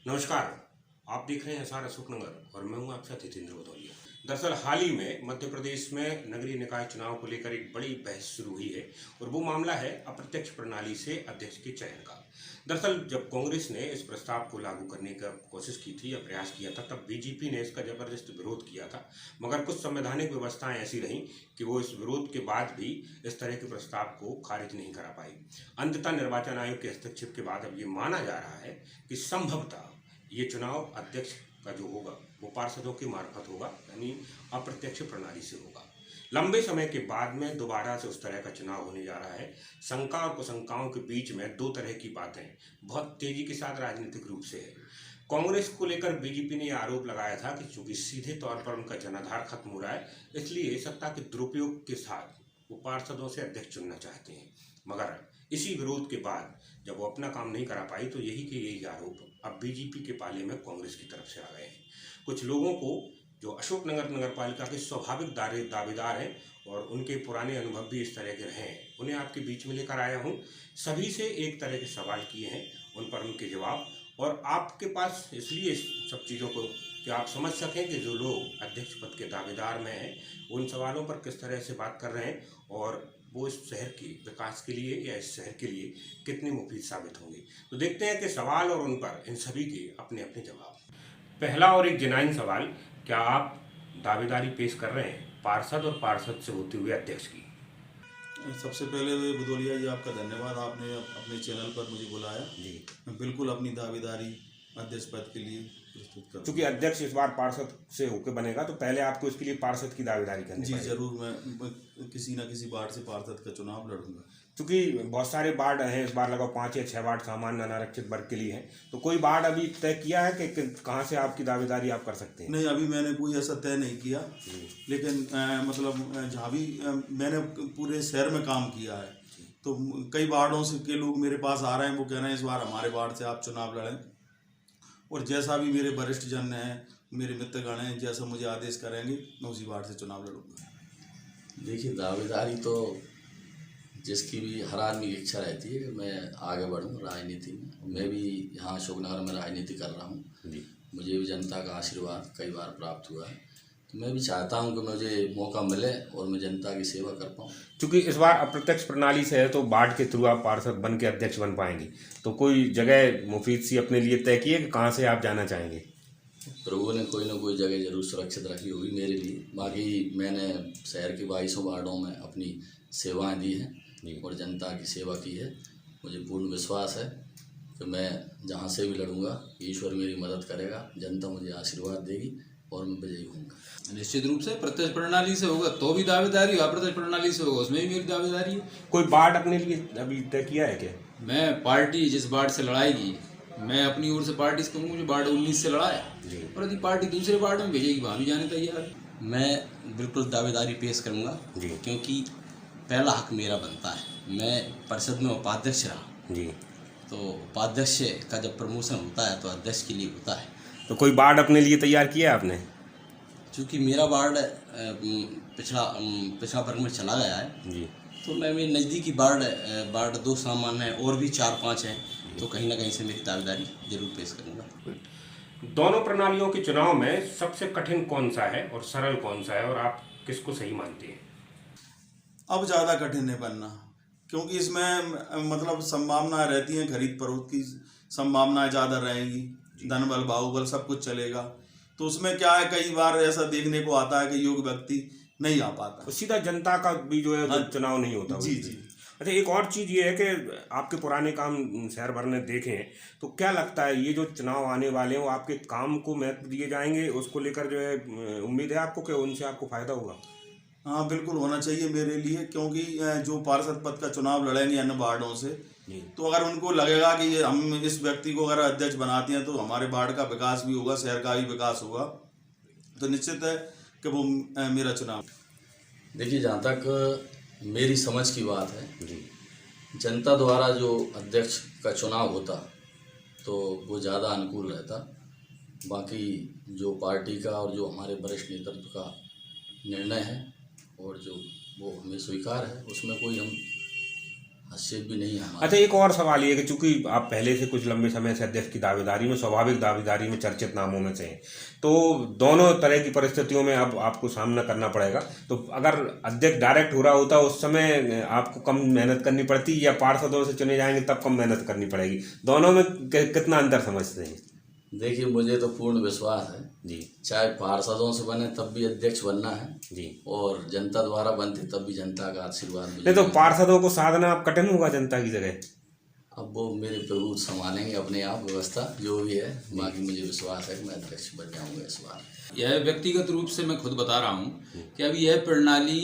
नमस्कार। आप देख रहे हैं सारा अशोकनगर और मैं हूं आपका जितेंद्र भदौलिया। दरअसल हाल ही में मध्य प्रदेश में नगरीय निकाय चुनाव को लेकर एक बड़ी बहस शुरू हुई है और वो मामला है अप्रत्यक्ष प्रणाली से अध्यक्ष के चयन का। दरअसल जब कांग्रेस ने इस प्रस्ताव को लागू करने का कोशिश की थी या प्रयास किया था, तब बीजेपी ने इसका जबरदस्त विरोध किया था, मगर कुछ संवैधानिक व्यवस्थाएं ऐसी रहीं कि वो इस विरोध के बाद भी इस तरह के प्रस्ताव को खारिज नहीं करा पाई। अंततः निर्वाचन आयोग के हस्तक्षेप के बाद अब ये माना जा रहा है कि संभवतः ये चुनाव अध्यक्ष का जो होगा वो पार्षदों के मार्फत होगा, यानी अप्रत्यक्ष प्रणाली से होगा। लंबे समय के बाद में दोबारा से उस तरह का चुनाव होने जा रहा है। शंका और कुशंकाओं के बीच में दो तरह की बातें बहुत तेजी के साथ राजनीतिक रूप से है। कांग्रेस को लेकर बीजेपी ने यह आरोप लगाया था कि चूंकि सीधे तौर पर उनका जनाधार खत्म हो रहा है, इसलिए सत्ता के दुरुपयोग के साथ वो पार्षदों से अध्यक्ष चुनना चाहते हैं। मगर इसी विरोध के बाद जब वो अपना काम नहीं करा पाई, तो यही आरोप अब बीजेपी के पाले में कांग्रेस की तरफ से आ गए हैं। कुछ लोगों को जो अशोकनगर नगर पालिका के स्वाभाविक दावेदार हैं और उनके पुराने अनुभव भी इस तरह के रहे हैं, उन्हें आपके बीच में लेकर आया हूं। सभी से एक तरह के सवाल किए हैं, उन पर उनके जवाब, और आपके पास इसलिए सब चीज़ों को कि आप समझ सकें कि जो लोग अध्यक्ष पद के दावेदार में हैं उन सवालों पर किस तरह से बात कर रहे हैं और वो इस शहर के विकास के लिए या इस शहर के लिए कितने मुफीद साबित होंगे। तो देखते हैं कि सवाल और उन पर इन सभी के अपने अपने जवाब। पहला और एक जेन्युइन सवाल, क्या आप दावेदारी पेश कर रहे हैं पार्षद और पार्षद से होते हुए अध्यक्ष की? सबसे पहले भदौलिया जी, आपका धन्यवाद, आपने अपने चैनल पर मुझे बुलाया जी। मैं बिल्कुल अपनी दावेदारी अध्यक्ष पद के लिए प्रस्तुत कर। क्योंकि अध्यक्ष इस बार पार्षद से होकर बनेगा, तो पहले आपको इसके लिए पार्षद की दावेदारी करनी जी पड़ेगी। जरूर, मैं किसी न किसी वार्ड से पार्षद का चुनाव लड़ूंगा। क्योंकि बहुत सारे वार्ड हैं, इस बार लगभग 5 या 6 वार्ड सामान्य अनारक्षित वर्ग के लिए हैं, तो कोई वार्ड अभी तय किया है कि कहाँ से आपकी दावेदारी आप कर सकते हैं? नहीं, अभी मैंने कोई ऐसा तय नहीं किया, लेकिन मतलब जहाँ भी मैंने पूरे शहर में काम किया है, तो कई वार्डों से के लोग मेरे पास आ रहे हैं, वो कह रहे हैं इस बार हमारे वार्ड से आप चुनाव लड़ें, और जैसा भी मेरे वरिष्ठ जन हैं, मेरे मित्रगण हैं, जैसा मुझे आदेश करेंगे मैं उसी वार्ड से चुनाव लड़ूंगा। देखिए, दावेदारी तो जिसकी भी हर आदमी की इच्छा रहती है कि मैं आगे बढ़ूं राजनीति में। मैं भी यहाँ अशोकनगर में राजनीति कर रहा हूँ, मुझे भी जनता का आशीर्वाद कई बार प्राप्त हुआ है, तो मैं भी चाहता हूँ कि मुझे मौका मिले और मैं जनता की सेवा कर पाऊँ। क्योंकि इस बार अप्रत्यक्ष प्रणाली से है, तो वार्ड के थ्रू आप पार्षद बन के अध्यक्ष बन पाएंगे, तो कोई जगह मुफीद सी अपने लिए तय की है कि कहाँ से आप जाना चाहेंगे? प्रभु ने कोई ना कोई जगह जरूर सुरक्षित रखी होगी मेरे लिए। बाकी मैंने शहर के 22 वार्डों में अपनी सेवाएं दी हैं और जनता की सेवा की है। मुझे पूर्ण विश्वास है कि मैं जहाँ से भी लड़ूंगा ईश्वर मेरी मदद करेगा, जनता मुझे आशीर्वाद देगी और मैं विजयी होऊंगा। निश्चित रूप से प्रत्यक्ष प्रणाली से होगा तो भी दावेदारी, अप्रत्यक्ष प्रणाली से होगा उसमें भी मेरी दावेदारी है। कोई वार्ड अपने लिए अभी तय किया है क्या? मैं पार्टी जिस वार्ड से लड़ाएगी, मैं अपनी ओर से पार्टी से कहूँगा मुझे वार्ड 19 से लड़ा है, और यदि पार्टी दूसरे वार्ड में भेजेगी वहाँ भी जाने तैयार है। मैं बिल्कुल दावेदारी पेश करूँगा, क्योंकि पहला हक मेरा बनता है। मैं परिषद में उपाध्यक्ष रहा जी, तो उपाध्यक्ष का जब प्रमोशन होता है तो अध्यक्ष के लिए होता है। तो कोई वार्ड अपने लिए तैयार किया है आपने? चूँकि मेरा वार्ड पिछड़ा वर्ग में चला गया है जी, तो मैं मेरे नज़दीकी वार्ड 2 सामान्य है और भी 4-5 हैं, तो कहीं ना कहीं से मेरी दावेदारी जरूर पेश करूँगा। दोनों प्रणालियों के चुनाव में सबसे कठिन कौन सा है और सरल कौन सा है, और आप किसको सही मानते हैं? अब ज़्यादा कठिन है बनना, क्योंकि इसमें मतलब संभावनाएं रहती हैं, खरीद फरोख्त की संभावनाएं ज़्यादा रहेंगी, धन बल बाहुबल सब कुछ चलेगा, तो उसमें क्या है, कई बार ऐसा देखने को आता है कि योग्य व्यक्ति नहीं आ पाता, सीधा जनता का भी जो है चुनाव नहीं होता। जी जी। अच्छा, एक और चीज़ ये है कि आपके पुराने काम शहर भर ने देखे हैं, तो क्या लगता है ये जो चुनाव आने वाले हैं वो आपके काम को महत्व दिए जाएंगे, उसको लेकर जो है उम्मीद है आपको कि उनसे आपको फायदा होगा? हाँ बिल्कुल होना चाहिए मेरे लिए, क्योंकि जो पार्षद पद का चुनाव लड़ेंगे अन्य वार्डों से, तो अगर उनको लगेगा कि ये हम इस व्यक्ति को अगर अध्यक्ष बनाते हैं तो हमारे वार्ड का विकास भी होगा, शहर का भी विकास होगा, तो निश्चित है कि वो मेरा चुनाव। देखिए, जहाँ तक मेरी समझ की बात है, जनता द्वारा जो अध्यक्ष का चुनाव होता तो वो ज़्यादा अनुकूल रहता। बाकी जो पार्टी का और जो हमारे वरिष्ठ नेतृत्व का निर्णय है और जो वो हमें स्वीकार है, उसमें कोई हम हस्तक्षेप भी नहीं है हमारा। अच्छा, एक और सवाल ये है कि चूंकि आप पहले से कुछ लंबे समय से अध्यक्ष की दावेदारी में, स्वाभाविक दावेदारी में चर्चित नामों में से हैं, तो दोनों तरह की परिस्थितियों में अब आपको सामना करना पड़ेगा। तो अगर अध्यक्ष डायरेक्ट हो रहा होता उस समय आपको कम मेहनत करनी पड़ती, या पार्षदों से चुने जाएंगे तब कम मेहनत करनी पड़ेगी? दोनों में कितना अंतर समझते हैं? देखिए, मुझे तो पूर्ण विश्वास है जी, चाहे पार्षदों से बने तब भी अध्यक्ष बनना है जी। और जनता द्वारा बनते तब भी जनता का आशीर्वाद नहीं मिलेगा। तो पार्षदों को साधना अब कठिन होगा जनता की जगह। अब वो मेरे प्रभु संभालेंगे अपने आप व्यवस्था जो भी है। बाकी मुझे विश्वास है कि मैं अध्यक्ष बन जाऊंगा इस बार। यह व्यक्तिगत रूप से मैं खुद बता रहा हूँ कि अभी यह प्रणाली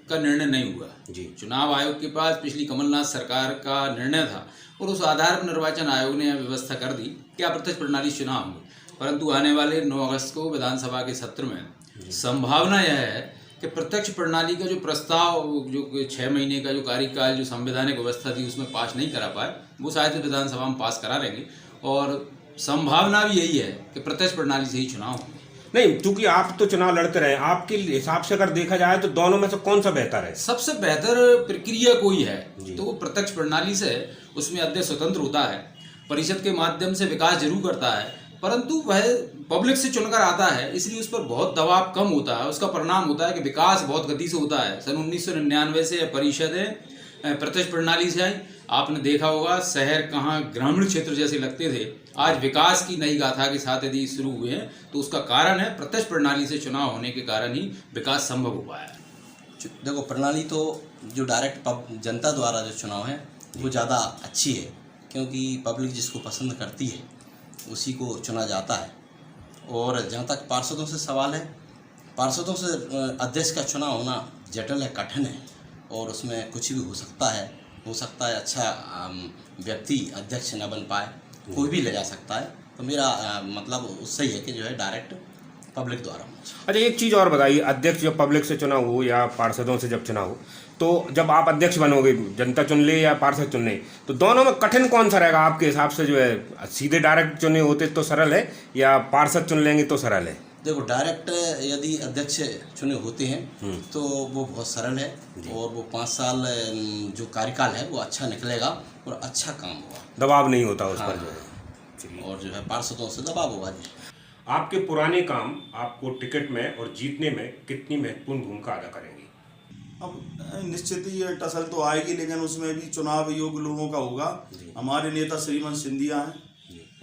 का निर्णय नहीं हुआ जी। चुनाव आयोग के पास पिछली कमलनाथ सरकार का निर्णय था और उस आधार पर निर्वाचन आयोग ने यह व्यवस्था कर दी कि अप्रत्यक्ष प्रणाली चुनाव होंगे। परंतु आने वाले 9 अगस्त को विधानसभा के सत्र में संभावना यह है कि प्रत्यक्ष प्रणाली का जो प्रस्ताव, जो 6 महीने का जो कार्यकाल जो संवैधानिक व्यवस्था थी उसमें पास नहीं करा पाए, वो शायद विधानसभा में पास करा लेंगे। और संभावना भी यही है कि प्रत्यक्ष प्रणाली से ही चुनाव होंगे। नहीं, क्योंकि आप तो चुनाव लड़ते रहे, आपके हिसाब से अगर देखा जाए तो दोनों में से कौन सा बेहतर है? सबसे बेहतर प्रक्रिया कोई है तो वो प्रत्यक्ष प्रणाली से, उसमें अध्यक्ष स्वतंत्र होता है, परिषद के माध्यम से विकास जरूर करता है, परंतु वह पब्लिक से चुनकर आता है, इसलिए उस पर बहुत दबाव कम होता है। उसका परिणाम होता है कि विकास बहुत गति से होता है। सन 1999 से परिषदें प्रत्यक्ष प्रणाली से आई। आपने देखा होगा शहर कहाँ ग्रामीण क्षेत्र जैसे लगते थे, आज विकास की नई गाथा के साथ यदि शुरू हुए हैं तो उसका कारण है प्रत्यक्ष प्रणाली से चुनाव होने के कारण ही विकास संभव हो पाया है। देखो, प्रणाली तो जो डायरेक्ट जनता द्वारा जो चुनाव है वो ज़्यादा अच्छी है, क्योंकि पब्लिक जिसको पसंद करती है उसी को चुना जाता है। और जहाँ तक पार्षदों से सवाल है, पार्षदों से अध्यक्ष का चुनाव होना जटिल है, कठिन है, और उसमें कुछ भी हो सकता है अच्छा व्यक्ति अध्यक्ष न बन पाए, कोई भी ले जा सकता है। तो मेरा मतलब उससे ही है कि जो है डायरेक्ट पब्लिक द्वारा। अच्छा, एक चीज़ और बताइए, अध्यक्ष जब पब्लिक से चुनाव हो या पार्षदों से जब चुनाव हो, तो जब आप अध्यक्ष बनोगे, जनता चुन ले या पार्षद चुन ले, तो दोनों में कठिन कौन सा रहेगा आपके हिसाब से? जो है सीधे डायरेक्ट चुने होते तो सरल है, या पार्षद चुन लेंगे तो सरल है? देखो, डायरेक्ट यदि अध्यक्ष चुने होते हैं तो वो बहुत सरल है, और वो 5 साल जो कार्यकाल है वो अच्छा निकलेगा और अच्छा काम होगा, दबाव नहीं होता उस पर जो है। और जो है पार्षदों से दबाव होगा। आपके पुराने काम आपको टिकट में और जीतने में कितनी महत्वपूर्ण भूमिका अदा करेंगे? अब निश्चित ही ये टसल तो आएगी, लेकिन उसमें भी चुनाव योग्य लोगों का होगा। हमारे नेता श्रीमान सिंधिया हैं,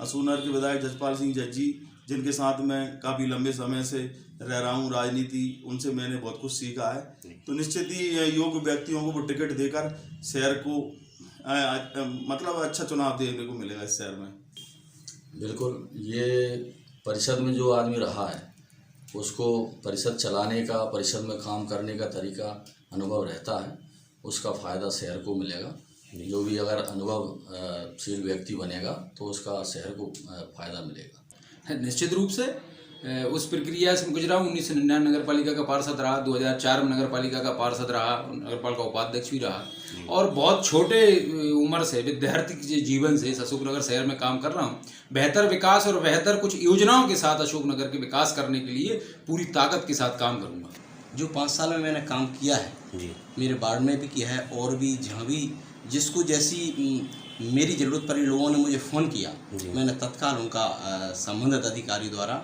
असूनर के विधायक जसपाल सिंह जज्जी, जिनके साथ मैं काफ़ी लंबे समय से रह रहा हूँ, राजनीति उनसे मैंने बहुत कुछ सीखा है। तो निश्चित ही योग्य व्यक्तियों को वो टिकट देकर शहर को मतलब अच्छा चुनाव देने को मिलेगा इस शहर में। बिल्कुल, ये परिषद में जो आदमी रहा है उसको परिषद चलाने का, परिषद में काम करने का तरीका, अनुभव रहता है, उसका फ़ायदा शहर को मिलेगा। जो भी अगर अनुभवशील व्यक्ति बनेगा तो उसका शहर को फ़ायदा मिलेगा। निश्चित रूप से उस प्रक्रिया से गुजरा हूँ। 1999 नगर पालिका का पार्षद रहा, 2004 में नगर पालिका का पार्षद रहा, नगर पालिका उपाध्यक्ष भी रहा, और बहुत छोटे उम्र से विद्यार्थी के जीवन से इस अशोकनगर शहर में काम कर रहा हूँ। बेहतर विकास और बेहतर कुछ योजनाओं के साथ अशोकनगर के विकास करने के लिए पूरी ताकत के साथ काम करूँगा। जो 5 साल में मैंने काम किया है मेरे वार्ड में भी किया है, और भी जहाँ भी जिसको जैसी मेरी ज़रूरत पड़ी लोगों ने मुझे फ़ोन किया, मैंने तत्काल उनका संबंधित अधिकारी द्वारा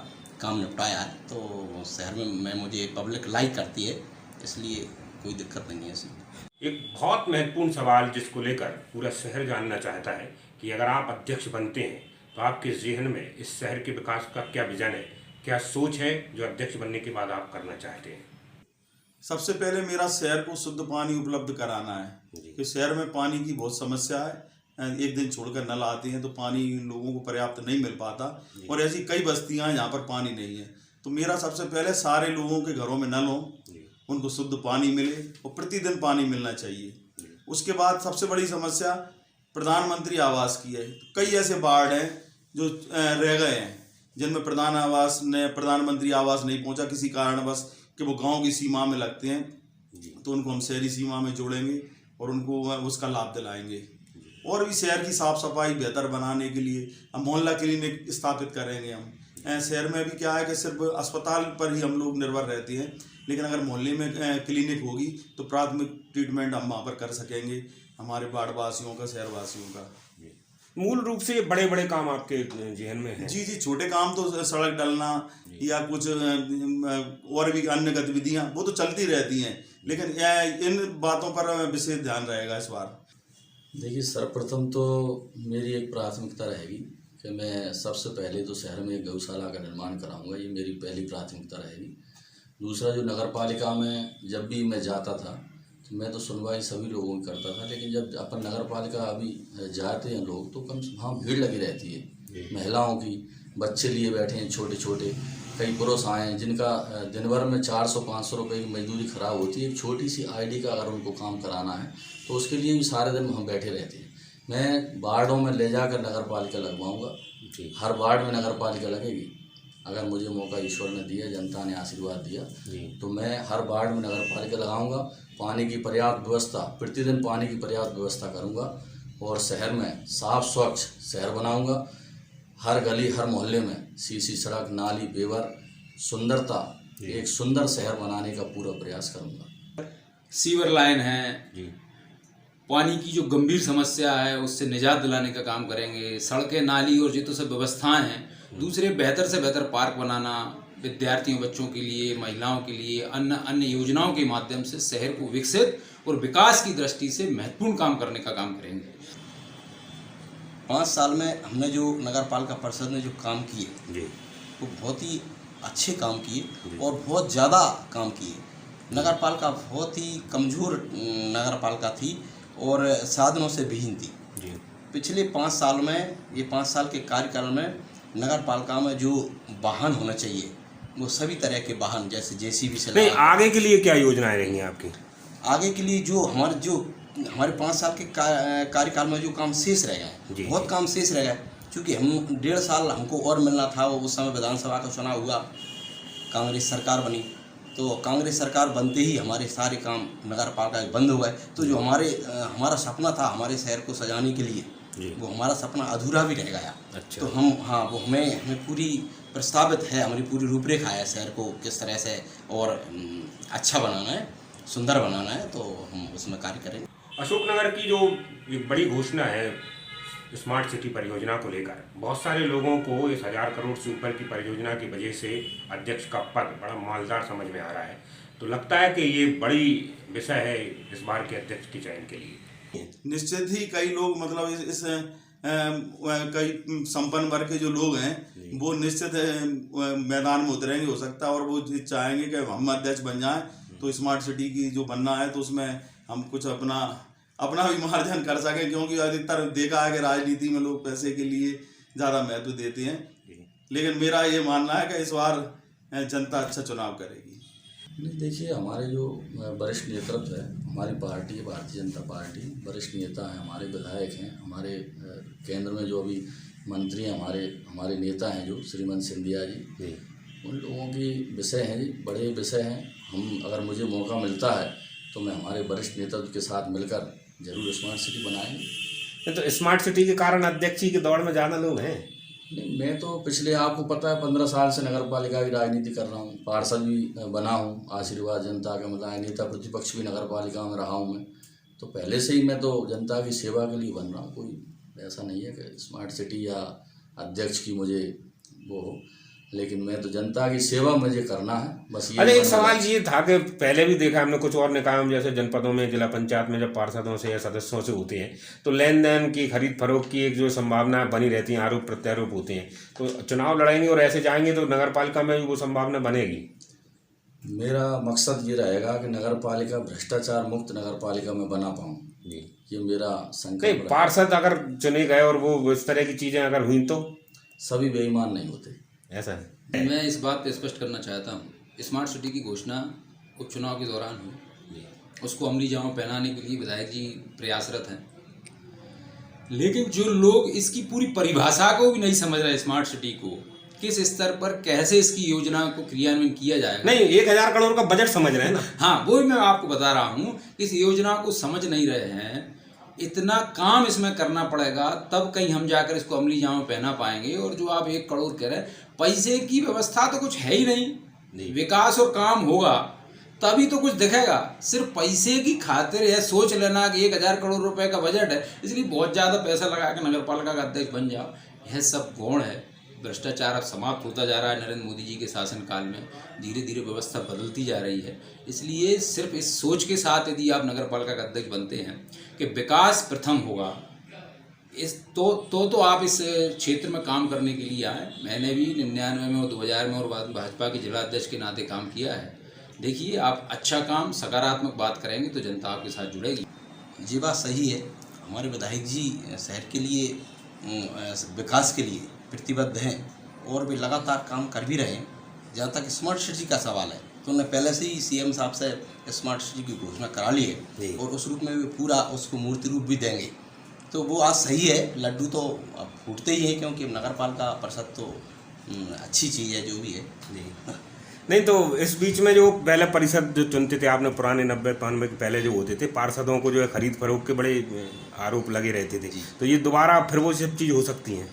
काम निपटाया है। तो शहर में मुझे पब्लिक लाइक करती है, इसलिए कोई दिक्कत नहीं है इसमें। एक बहुत महत्वपूर्ण सवाल जिसको लेकर पूरा शहर जानना चाहता है कि अगर आप अध्यक्ष बनते हैं तो आपके जहन में इस शहर के विकास का क्या विजन है, क्या सोच है जो अध्यक्ष बनने के बाद आप करना चाहते हैं? सबसे पहले मेरा शहर को शुद्ध पानी उपलब्ध कराना है, कि शहर में पानी की बहुत समस्या है। एक दिन छोड़कर नल आते हैं तो पानी लोगों को पर्याप्त नहीं मिल पाता, और ऐसी कई बस्तियां हैं जहाँ पर पानी नहीं है। तो मेरा सबसे पहले सारे लोगों के घरों में नल हो, उनको शुद्ध पानी मिले और प्रतिदिन पानी मिलना चाहिए। उसके बाद सबसे बड़ी समस्या प्रधानमंत्री आवास की है। कई ऐसे वार्ड हैं जो रह गए हैं जिनमें प्रधानमंत्री आवास नहीं पहुंचा किसी कारणवश, कि वो गांव की सीमा में लगते हैं। तो उनको हम शहरी सीमा में जोड़ेंगे और उनको उसका लाभ दिलाएंगे। और भी शहर की साफ़ सफाई बेहतर बनाने के लिए हम मोहल्ला क्लिनिक स्थापित करेंगे। हम शहर में भी क्या है कि सिर्फ अस्पताल पर ही हम लोग निर्भर रहते हैं, लेकिन अगर मोहल्ले में क्लिनिक होगी तो प्राथमिक ट्रीटमेंट हम वहाँ पर कर सकेंगे। हमारे वार्डवासियों का, शहरवासियों का। मूल रूप से बड़े बड़े काम आपके जहन में हैं? जी, छोटे काम तो सड़क डलना या कुछ और भी अन्य गतिविधियां वो तो चलती रहती हैं, लेकिन इन बातों पर विशेष ध्यान रहेगा इस बार। देखिए, सर्वप्रथम तो मेरी एक प्राथमिकता रहेगी कि मैं सबसे पहले तो शहर में एक गौशाला का निर्माण कराऊंगा। ये मेरी पहली प्राथमिकता रहेगी। दूसरा, जो नगर पालिका में जब भी मैं जाता था तो मैं तो सुनवाई सभी लोगों की करता था, लेकिन जब अपन नगर पालिका अभी जाते हैं लोग तो कम से वहाँ भीड़ लगी रहती है, महिलाओं की, बच्चे लिए बैठे हैं छोटे छोटे, कई पुरुष आए हैं जिनका दिन भर में 400-500 रुपये की मजदूरी खराब होती है। एक छोटी सी आईडी का अगर उनको काम कराना है तो उसके लिए भी सारे दिन वहाँ बैठे रहते हैं। मैं वार्डों में ले जाकर नगर पालिका लगवाऊँगा। हर वार्ड में नगर पालिका लगेगी। अगर मुझे मौका ईश्वर ने दिया, जनता ने आशीर्वाद दिया, तो मैं हर वार्ड में नगर पालिका लगाऊंगा। पानी की पर्याप्त व्यवस्था, प्रतिदिन पानी की पर्याप्त व्यवस्था करूंगा और शहर में साफ स्वच्छ शहर बनाऊंगा। हर गली, हर मोहल्ले में सीसी सड़क, नाली, बेवर, सुंदरता, एक सुंदर शहर बनाने का पूरा प्रयास करूंगा। सीवर लाइन है, पानी की जो गंभीर समस्या है उससे निजात दिलाने का काम करेंगे। सड़कें, नाली और जितने सब व्यवस्थाएं हैं, दूसरे बेहतर से बेहतर पार्क बनाना, विद्यार्थियों, बच्चों के लिए, महिलाओं के लिए, अन्य योजनाओं के माध्यम से शहर को विकसित और विकास की दृष्टि से महत्वपूर्ण काम करने का काम करेंगे। 5 साल में हमने जो नगर पालिका परिषद ने जो काम किए वो बहुत ही अच्छे काम किए और बहुत ज़्यादा काम किए। नगर पालिका बहुत ही कमज़ोर नगर पालिका थी और साधनों से विहीन थी। पिछले 5 साल में, ये 5 साल के कार्यकाल में नगर पालिका में जो वाहन होना चाहिए वो सभी तरह के वाहन, जैसे जेसीबी से नहीं, आगे के लिए क्या योजनाएं रहेंगी आपकी? आगे के लिए जो हमारे 5 साल के कार्यकाल में जो काम शेष रह गए, बहुत काम शेष रह गए, क्योंकि हम 1.5 साल हमको और मिलना था। उस समय विधानसभा का चुनाव हुआ, कांग्रेस सरकार बनी, तो कांग्रेस सरकार बनते ही हमारे सारे काम नगर पालिका बंद हो गए। तो जो हमारा सपना था हमारे शहर को सजाने के लिए, वो हमारा सपना अधूरा भी रह गया। अच्छा। तो वो हमें पूरी प्रस्तावित है, हमारी पूरी रूपरेखा है शहर को किस तरह से और अच्छा बनाना है, सुंदर बनाना है, तो हम उसमें कार्य करेंगे। अशोकनगर की जो एक बड़ी घोषणा है स्मार्ट सिटी परियोजना को लेकर, बहुत सारे लोगों को इस 1000 करोड़ से ऊपर की परियोजना की वजह से अध्यक्ष का पद बड़ा मालदार समझ में आ रहा है। तो लगता है कि ये बड़ी विषय है इस बार के अध्यक्ष के चयन के लिए। निश्चित ही कई लोग, मतलब इस कई संपन्न वर्ग के जो लोग हैं वो निश्चित मैदान में उतरेंगे, हो सकता है, और वो चाहेंगे कि हम अध्यक्ष बन जाएं तो स्मार्ट सिटी की जो बनना है तो उसमें हम कुछ अपना भी मार्जन कर सकें, क्योंकि अधिकतर देखा है कि राजनीति में लोग पैसे के लिए ज़्यादा महत्व देते हैं। लेकिन मेरा ये मानना है कि इस बार जनता अच्छा चुनाव करेगी। नहीं, देखिए, हमारे जो वरिष्ठ नेतृत्व है, हमारी पार्टी है भारतीय जनता पार्टी, वरिष्ठ नेता हैं, हमारे विधायक हैं, हमारे केंद्र में जो अभी मंत्री हैं, हमारे नेता हैं जो श्रीमंत सिंधिया जी, उन लोगों की विषय हैं जी, बड़े विषय हैं। हम, अगर मुझे मौका मिलता है तो मैं हमारे वरिष्ठ नेतृत्व के साथ मिलकर जरूर स्मार्ट सिटी बनाएंगे। तो स्मार्ट सिटी के कारण अध्यक्ष की दौड़ में ज़्यादा लोग हैं? नहीं, मैं तो पिछले, आपको पता है, 15 साल से नगर पालिका की राजनीति कर रहा हूँ, पार्षद भी बना हूँ, आशीर्वाद जनता का मिला है, नेता प्रतिपक्ष भी नगर पालिका में रहा हूँ मैं। तो पहले से ही मैं तो जनता की सेवा के लिए बन रहा हूँ। कोई ऐसा नहीं है कि स्मार्ट सिटी या अध्यक्ष की मुझे वो हो, लेकिन मैं तो जनता की सेवा मुझे करना है, बस ये। अरे, एक सवाल ये था कि पहले भी देखा हमने कुछ और निकायों जैसे जनपदों में, जिला पंचायत में जब पार्षदों से या सदस्यों से होते हैं तो लेन देन की, खरीद फरोख्त की एक जो संभावना बनी रहती है, आरोप प्रत्यारोप होते हैं, तो चुनाव लड़ेंगे और ऐसे जाएंगे तो नगर पालिका में भी वो संभावना बनेगी। मेरा मकसद ये रहेगा कि नगर पालिका भ्रष्टाचार मुक्त नगर पालिका में बना पाऊँ, ये मेरा संकल्प। पार्षद अगर चुने गए और वो इस तरह की चीज़ें अगर हुई तो? सभी बेईमान नहीं होते, ऐसा है। मैं इस बात पे स्पष्ट करना चाहता हूँ, स्मार्ट सिटी की घोषणा उपचुनाव के दौरान हुई, उसको अमली जामा पहनाने के लिए विधायक जी प्रयासरत हैं, लेकिन जो लोग इसकी पूरी परिभाषा को भी नहीं समझ रहे, स्मार्ट सिटी को किस स्तर पर कैसे इसकी योजना को क्रियान्वयन किया जाएगा। नहीं, 1000 करोड़ का बजट समझ रहे हैं ना। हाँ, वो मैं आपको बता रहा हूँ, इस योजना को समझ नहीं रहे हैं। इतना काम इसमें करना पड़ेगा तब कहीं हम जाकर इसको अमली जामा पहना पाएंगे। और जो आप 1 करोड़ कह रहे हैं, पैसे की व्यवस्था तो कुछ है ही नहीं। विकास और काम होगा तभी तो कुछ दिखेगा। सिर्फ पैसे की खातिर यह सोच लेना कि 1000 करोड़ रुपए का बजट है इसलिए बहुत ज़्यादा पैसा लगा के नगर पालिका का अध्यक्ष बन जाओ, यह सब गौण है। भ्रष्टाचार अब समाप्त होता जा रहा है नरेंद्र मोदी जी के शासनकाल में, धीरे धीरे व्यवस्था बदलती जा रही है। इसलिए सिर्फ इस सोच के साथ यदि आप नगर पालिका का अध्यक्ष बनते हैं कि विकास प्रथम होगा, इस तो आप इस क्षेत्र में काम करने के लिए आए। मैंने भी 99 में और 2000 में और बाद में भाजपा के जिला अध्यक्ष के नाते काम किया है। देखिए, आप अच्छा काम, सकारात्मक बात करेंगे तो जनता आपके साथ जुड़ेगी। जी बात सही है। हमारे विधायक जी शहर के लिए विकास के लिए प्रतिबद्ध हैं और वे लगातार काम कर भी रहे हैं। जहाँ तक स्मार्ट सिटी का सवाल है तो उन्होंने पहले से ही सीएम साहब से स्मार्ट सिटी की घोषणा करा ली है और उस रूप में वे पूरा उसको मूर्ति रूप भी देंगे। तो वो आज सही है, लड्डू तो अब फूटते ही हैं क्योंकि नगर पालिका परिषद तो अच्छी चीज़ है जो भी है। नहीं तो इस बीच में जो पहले परिषद जो चुनते थे आपने, पुराने 90-95 के पहले जो होते थे पार्षदों को जो है खरीद फरोख्त के बड़े आरोप लगे रहते थे, तो ये दोबारा फिर वो सब चीज़ हो सकती हैं?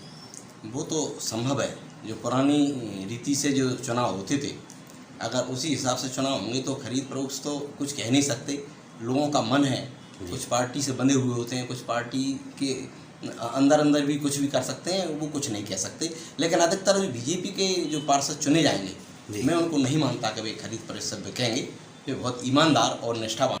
वो तो संभव है। जो पुरानी रीति से जो चुनाव होते थे, अगर उसी हिसाब से चुनाव होंगे तो खरीद फरोख्त तो कुछ कह नहीं सकते। लोगों का मन है, कुछ पार्टी से बंधे हुए होते हैं, कुछ पार्टी के अंदर भी कुछ भी कर सकते हैं, वो कुछ नहीं कह सकते। लेकिन अधिकतर जो बीजेपी के जो पार्षद चुने जाएंगे, मैं उनको नहीं मानता कि वे खरीद फरोख्त से बिकेंगे। वे बहुत ईमानदार और निष्ठावान।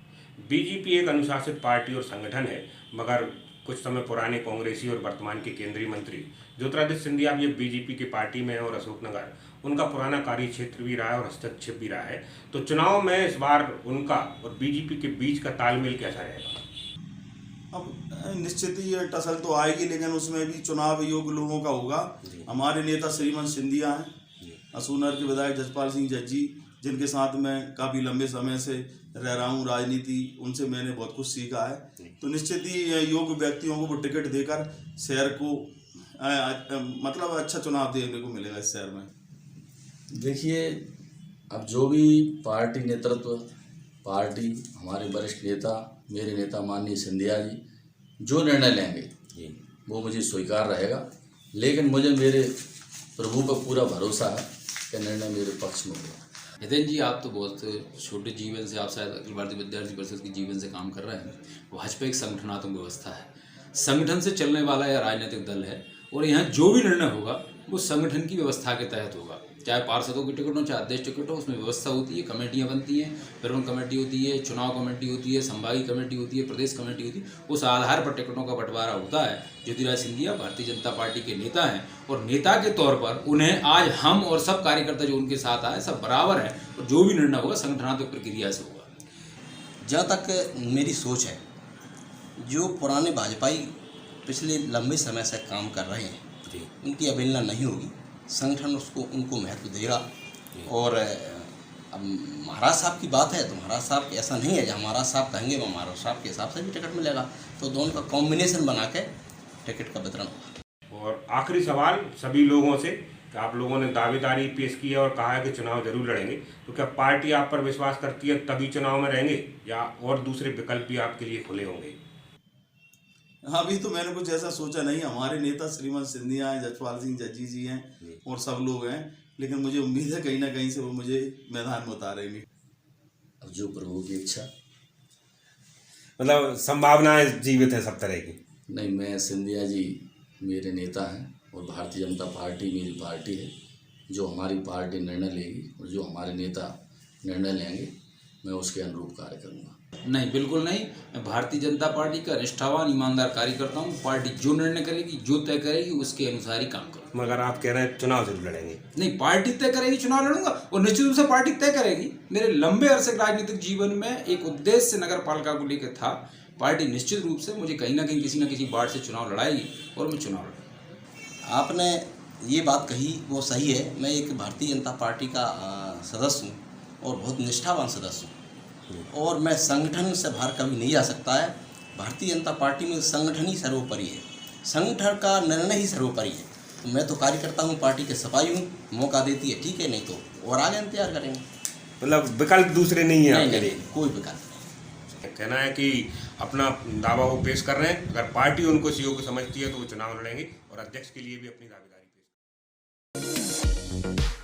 बीजेपी एक अनुशासित पार्टी और संगठन है, मगर कुछ समय पुराने कांग्रेसी और वर्तमान के केंद्रीय मंत्री ज्योतिरादित्य सिंधिया भी बीजेपी की पार्टी में है और अशोकनगर उनका पुराना कार्य क्षेत्र भी रहा है और हस्तक्षेप भी रहा है। तो चुनाव में इस बार उनका और बीजेपी के बीच का तालमेल कैसा रहेगा? अब निश्चित ही ये टसल तो आएगी, लेकिन उसमें भी चुनाव योग्य लोगों का होगा। हमारे नेता श्रीमंत सिंधिया हैं, अशोकनगर के विधायक जसपाल सिंह जज्जी, जिनके साथ मैं काफ़ी लंबे समय से रह रहा हूँ राजनीति, उनसे मैंने बहुत कुछ सीखा है। तो निश्चित ही योग्य व्यक्तियों को वो टिकट देकर शहर को मतलब अच्छा चुनाव देखने को मिलेगा इस शहर में। देखिए, अब जो भी पार्टी नेतृत्व, पार्टी, हमारे वरिष्ठ नेता, मेरे नेता माननीय सिंधिया जी जो निर्णय लेंगे वो मुझे स्वीकार रहेगा, लेकिन मुझे मेरे प्रभु पर पूरा भरोसा है कि निर्णय मेरे पक्ष में होगा। नितिन जी, आप तो बहुत छोटे जीवन से, आप शायद अखिल भारतीय विद्यार्थी परिषद के जीवन से काम कर रहे हैं। भाजपा एक संगठनात्मक व्यवस्था है, संगठन से चलने वाला यह राजनीतिक दल है और यहाँ जो भी निर्णय होगा वो संगठन की व्यवस्था के तहत होगा। चाहे पार्षदों की टिकट हो, चाहे अध्यक्ष टिकट हो, उसमें व्यवस्था होती है, कमेटियाँ बनती हैं, प्रबंध कमेटी होती है, चुनाव कमेटी होती है, संभागीय कमेटी होती है, प्रदेश कमेटी होती है। उस आधार पर टिकटों का बंटवारा होता है। ज्योतिरादित्य सिंधिया भारतीय जनता पार्टी के नेता हैं और नेता के तौर पर उन्हें आज हम और सब कार्यकर्ता जो उनके साथ आए सब बराबर है और जो भी निर्णय होगा संगठनात्मक प्रक्रिया से होगा। जहाँ तक मेरी सोच है, जो पुराने भाजपाई पिछले लंबे समय से काम कर रहे हैं उनकी अवहेलना नहीं होगी। संगठन उनको महत्व देगा। और अब महाराज साहब की बात है तो महाराज साहब ऐसा नहीं है, जहाँ महाराज साहब कहेंगे वो महाराज साहब के हिसाब से भी टिकट मिलेगा। तो दोनों का कॉम्बिनेशन बना के टिकट का वितरण होगा। और आखिरी सवाल सभी लोगों से, कि आप लोगों ने दावेदारी पेश की है और कहा है कि चुनाव जरूर लड़ेंगे, तो क्या पार्टी आप पर विश्वास करती है तभी चुनाव में रहेंगे या और दूसरे विकल्प भी आपके लिए खुले होंगे? हाँ, अभी तो मैंने कुछ ऐसा सोचा नहीं। हमारे नेता श्रीमंत सिंधिया हैं, जसपाल सिंह जज्जी जी हैं और सब लोग हैं, लेकिन मुझे उम्मीद है कहीं ना कहीं से वो मुझे मैदान में उतारेंगे। अब जो प्रभु की इच्छा। मतलब संभावनाएं जीवित है सब तरह की? नहीं, मैं सिंधिया जी मेरे नेता हैं और भारतीय जनता पार्टी मेरी पार्टी है। जो हमारी पार्टी निर्णय लेगी और जो हमारे नेता निर्णय लेंगे मैं उसके अनुरूप कार्य करूँगा। नहीं, बिल्कुल नहीं। मैं भारतीय जनता पार्टी का निष्ठावान ईमानदार कार्यकर्ता हूँ। पार्टी जो निर्णय करेगी, जो तय करेगी, उसके अनुसार ही काम करूँ। मगर आप कह रहे हैं चुनाव जरूर लड़ेंगे? नहीं, पार्टी तय करेगी, चुनाव लड़ूंगा और निश्चित रूप से पार्टी तय करेगी। मेरे लंबे अरसे राजनीतिक जीवन में एक उद्देश्य नगर पालिका को लेकर था। पार्टी निश्चित रूप से मुझे कहीं ना कहीं किसी न किसी वार्ड से चुनाव लड़ाएगी और मैं चुनाव लड़ूंगा। आपने ये बात कही वो सही है। मैं एक भारतीय जनता पार्टी का सदस्य हूँ और बहुत निष्ठावान सदस्य हूँ और मैं संगठन से बाहर कभी नहीं जा सकता है। भारतीय जनता पार्टी में संगठन ही सर्वोपरि है, संगठन का निर्णय ही सर्वोपरि है। तो मैं तो कार्यकर्ता हूँ, पार्टी के सिपाही हूँ। मौका देती है ठीक है, नहीं तो और आगे इंतजार करेंगे। मतलब विकल्प दूसरे नहीं है आपके लिए? कोई विकल्प नहीं। कहना है कि अपना दावा वो पेश कर रहे हैं, अगर पार्टी उनको योग्य समझती है तो वो चुनाव लड़ेंगे और अध्यक्ष के लिए भी अपनी दावेदारी पेश करेंगे।